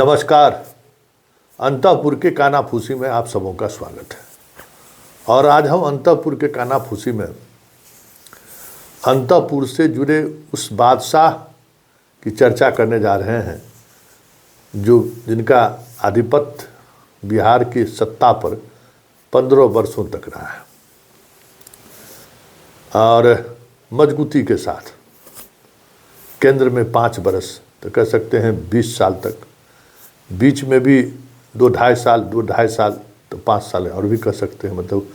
नमस्कार। अंतःपुर के कानाफूसी में आप सबों का स्वागत है। और आज हम अंतःपुर के कानाफूसी में अंतःपुर से जुड़े उस बादशाह की चर्चा करने जा रहे हैं जो जिनका आधिपत्य बिहार की सत्ता पर 15 वर्षों तक रहा है और मजबूती के साथ केंद्र में 5 बरस तो कह सकते हैं 20 साल तक, बीच में भी 2-2.5 साल तो 5 साल और भी कह सकते हैं, मतलब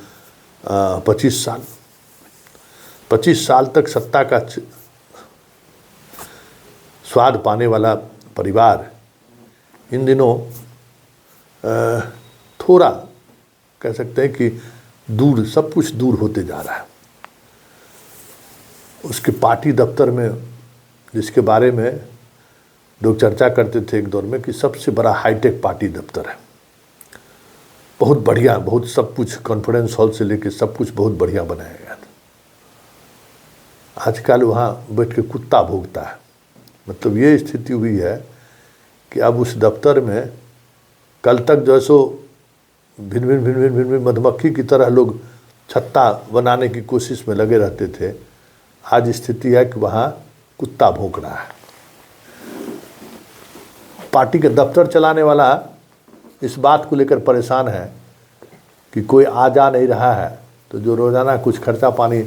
25 साल तक सत्ता का स्वाद पाने वाला परिवार इन दिनों थोड़ा कह सकते हैं कि दूर, सब कुछ दूर होते जा रहा है। उसके पार्टी दफ्तर में, जिसके बारे में लोग चर्चा करते थे एक दौर में कि सबसे बड़ा हाईटेक पार्टी दफ्तर है, बहुत बढ़िया, बहुत सब कुछ, कॉन्फ्रेंस हॉल से लेके सब कुछ बहुत बढ़िया बनाया गया था। आजकल वहाँ बैठ के कुत्ता भौंकता है। मतलब ये स्थिति हुई है कि अब उस दफ्तर में कल तक जैसो भिन्न भिन्न मधुमक्खी की तरह लोग छत्ता बनाने की कोशिश में लगे रहते थे, आज स्थिति है कि वहाँ कुत्ता भौंक रहा है। पार्टी का दफ्तर चलाने वाला इस बात को लेकर परेशान है कि कोई आ जा नहीं रहा है, तो जो रोज़ाना कुछ खर्चा पानी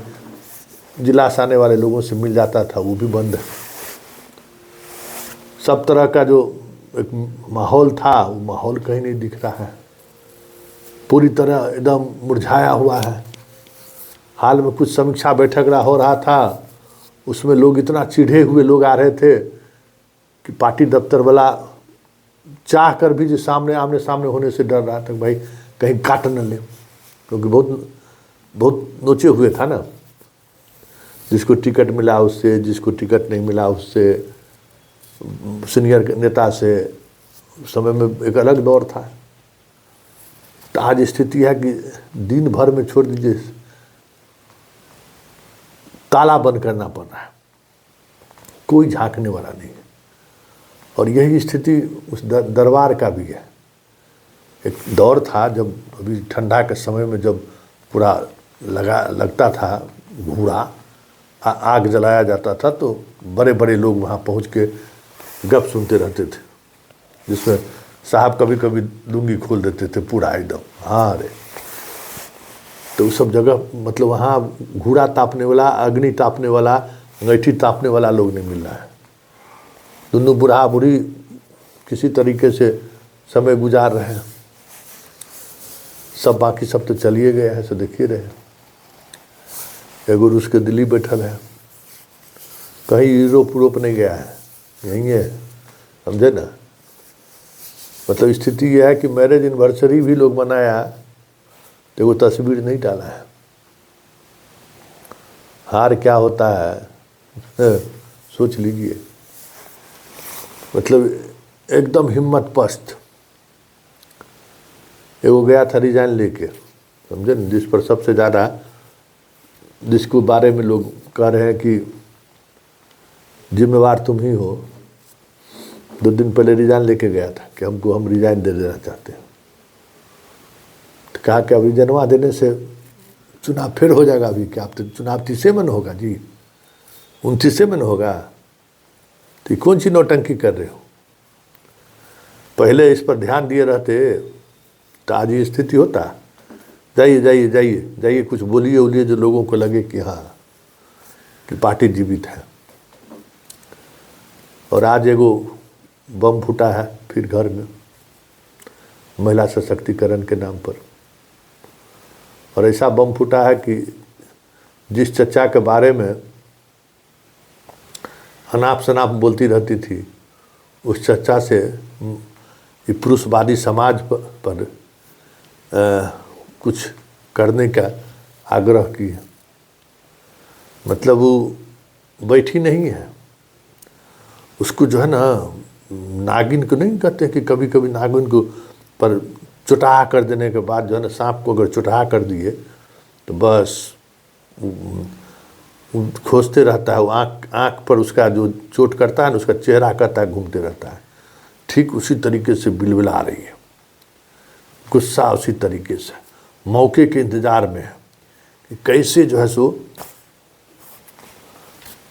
जिला से आने वाले लोगों से मिल जाता था वो भी बंद है। सब तरह का जो एक माहौल था वो माहौल कहीं नहीं दिख रहा है, पूरी तरह एकदम मुरझाया हुआ है। हाल में कुछ समीक्षा बैठक हो रहा था, उसमें लोग इतना चिढ़े हुए लोग आ रहे थे कि पार्टी दफ्तर वाला चाह कर भी जो आमने सामने होने से डर रहा था कि भाई कहीं काट न ले, क्योंकि बहुत नोचे हुए था ना। जिसको टिकट मिला उससे, जिसको टिकट नहीं मिला उससे, सीनियर नेता से, समय में एक अलग दौर था। तो आज स्थिति है कि दिन भर में छोड़ दीजिए, ताला बंद करना पड़ रहा है, कोई झांकने वाला नहीं है। और यही स्थिति उस दरबार का भी है। एक दौर था जब अभी ठंडा के समय में जब पूरा लगता था घूरा, आग जलाया जाता था, तो बड़े बड़े लोग वहाँ पहुँच के गप सुनते रहते थे, जिसमें साहब कभी कभी लुंगी खोल देते थे पूरा एकदम। हाँ रे, तो उस सब जगह मतलब वहाँ घूरा तापने वाला, अग्नि तापने वाला, अंगीठी तापने वाला लोग नहीं मिल रहा है। दोनों बूढ़ा बूढ़ी किसी तरीके से समय गुजार रहे हैं, सब बाकी सब तो चलिए गए हैं, सो देखिए रहे। एगो रूस के दिल्ली बैठल है, कहीं यूरोप नहीं गया है, यहीं है, समझे ना। मतलब स्थिति यह है कि मैरिज एनिवर्सरी भी लोग मनाया तो वो तस्वीर नहीं डाला है। हार क्या होता है सोच लीजिए। मतलब एकदम हिम्मत पस्त। एगो गया था रिजाइन लेके, समझे न, जिस पर सबसे ज़्यादा, जिसको बारे में लोग कह रहे हैं कि जिम्मेवार तुम ही हो। 2 दिन पहले रिजाइन लेके गया था कि हम रिजाइन दे देना चाहते हैं। तो कहा कि अभी जनवा देने से चुनाव फिर हो जाएगा। अभी क्या, आप तो चुनाव 30 में होगा जी, 29 में होगा, तो कौन सी नौटंकी कर रहे हो। पहले इस पर ध्यान दिए रहते तो आज ये स्थिति होता। जाइए जाइए जाइए जाइए, कुछ बोलिए उलिए जो लोगों को लगे कि हाँ कि पार्टी जीवित है। और आज एगो बम फूटा है फिर घर में, महिला सशक्तिकरण के नाम पर। और ऐसा बम फूटा है कि जिस चचा के बारे में अनाप शनाप बोलती रहती थी, उस चचा से ये पुरुषवादी समाज पर कुछ करने का आग्रह किया। मतलब वो बैठी नहीं है, उसको जो है ना, नागिन को नहीं कहते कि कभी कभी नागिन को पर चुटाहा कर देने के बाद जो है ना, सांप को अगर चुटाहा कर दिए तो बस खोजते रहता है। वो आँख पर उसका जो चोट करता है ना, उसका चेहरा करता है, घूमते रहता है। ठीक उसी तरीके से बिलबिला रही है, गुस्सा उसी तरीके से, मौके के इंतजार में है कि कैसे जो है सो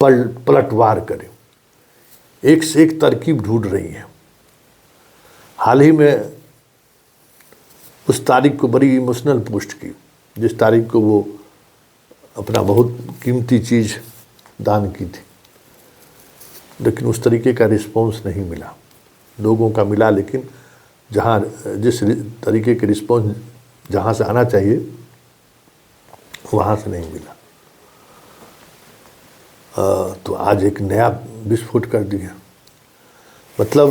पलटवार करे, एक से एक तरकीब ढूंढ रही है। हाल ही में उस तारीख को बड़ी इमोशनल पोस्ट की जिस तारीख को वो अपना बहुत कीमती चीज़ दान की थी, लेकिन उस तरीके का रिस्पॉन्स नहीं मिला। लोगों का मिला, लेकिन जहाँ जिस तरीके के रिस्पॉन्स जहाँ से आना चाहिए वहाँ से नहीं मिला। तो आज एक नया विस्फोट कर दिया। मतलब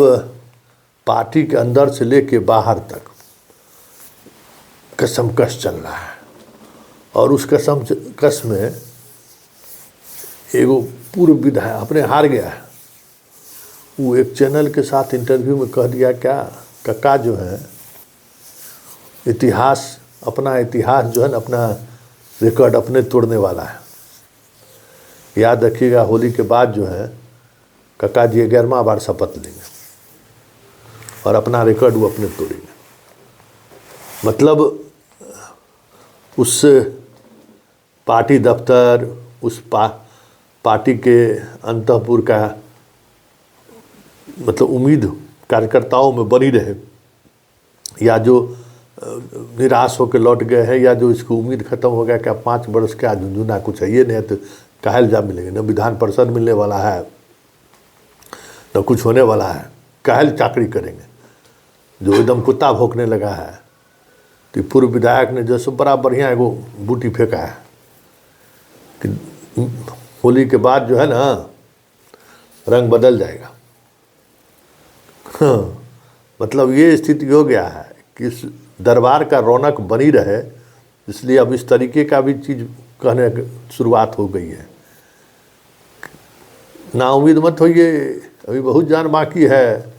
पार्टी के अंदर से लेके बाहर तक कसमकस चल रहा है, और उस कसमकस में एगो पूर्व विधायक अपने हार गया है। वो एक चैनल के साथ इंटरव्यू में कह दिया, क्या कक्का जो है इतिहास जो है ना, अपना रिकॉर्ड अपने तोड़ने वाला है। याद रखिएगा, होली के बाद जो है कक्का जी 11वां बार शपथ लेंगे और अपना रिकॉर्ड वो अपने तोड़ेंगे। मतलब उस पार्टी दफ्तर, उस पार्टी के अंतःपुर का मतलब उम्मीद कार्यकर्ताओं में बनी रहे, या जो निराश होकर लौट गए हैं, या जो इसको उम्मीद खत्म हो गया कि अब 5 वर्ष का झुंझुना कुछ है, ये नहीं तो काहल जा मिलेंगे, न विधान परिषद मिलने वाला है न कुछ होने वाला है, काहल चाकरी करेंगे, जो एकदम कुत्ता भौंकने लगा है। तो पूर्व विधायक ने जैसे बड़ा बढ़िया एगो बूटी फेंका है कि होली के बाद जो है ना रंग बदल जाएगा। हाँ, मतलब ये स्थिति हो गया है कि इस दरबार का रौनक बनी रहे, इसलिए अब इस तरीके का भी चीज़ कहने की शुरुआत हो गई है। ना उम्मीद मत होइए, अभी बहुत जान बाकी है,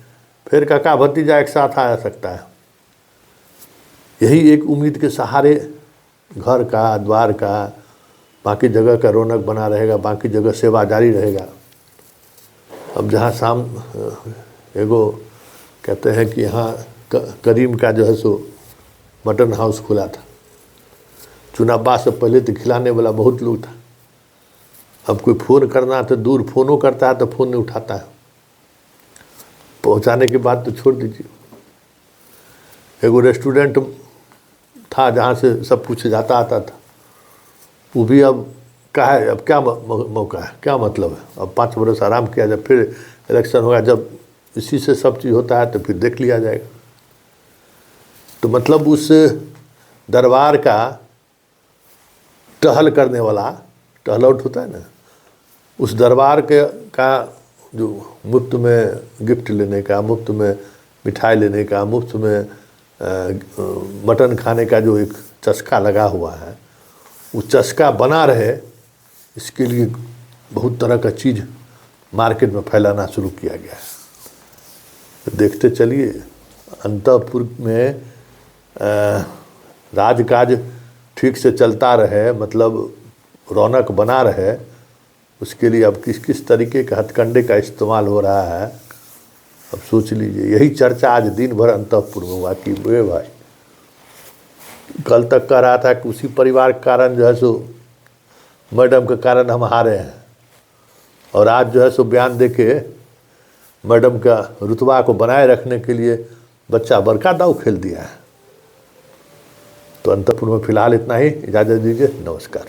फिर काका भतीजा एक साथ आ सकता है। यही एक उम्मीद के सहारे घर का, द्वार का, बाकी जगह का रौनक बना रहेगा, बाकी जगह सेवा जारी रहेगा। अब जहाँ शाम एगो कहते हैं कि यहाँ करीम का जो है सो मटन हाउस खुला था, चुनाव से पहले तो खिलाने वाला बहुत लोग था। अब कोई फ़ोन करना तो दूर फ़ोनों करता है तो फ़ोन नहीं उठाता है, पहुंचाने के बाद तो छोड़ दीजिए। एगो रेस्टोरेंट था जहाँ से सब कुछ जाता आता था, वो भी अब कहा है अब क्या मौका है, क्या मतलब है, अब 5 वर्ष आराम किया जाए, फिर इलेक्शन होगा, जब इसी से सब चीज़ होता है तो फिर देख लिया जाएगा। तो मतलब उस दरबार का टहल करने वाला, टहल आउट होता है ना, उस दरबार का जो मुफ्त में गिफ्ट लेने का, मुफ्त में मिठाई लेने का, मुफ्त में मटन खाने का जो एक चस्का लगा हुआ है, वो चस्का बना रहे, इसके लिए बहुत तरह का चीज़ मार्केट में फैलाना शुरू किया गया है। तो देखते चलिए, अंतःपुर में राजकाज ठीक से चलता रहे, मतलब रौनक बना रहे, उसके लिए अब किस किस तरीके का हथकंडे का इस्तेमाल हो रहा है, अब सोच लीजिए। यही चर्चा आज दिन भर अंतःपुर में हुआ कि वे भाई कल तक कह रहा था कि उसी परिवार के कारण जो है सो मैडम के कारण हम हारे हैं, और आज जो है सो बयान दे के मैडम का रुतबा को बनाए रखने के लिए बच्चा बड़का दाव खेल दिया है। तो अंतःपुर में फिलहाल इतना ही, इजाज़त दीजिए, नमस्कार।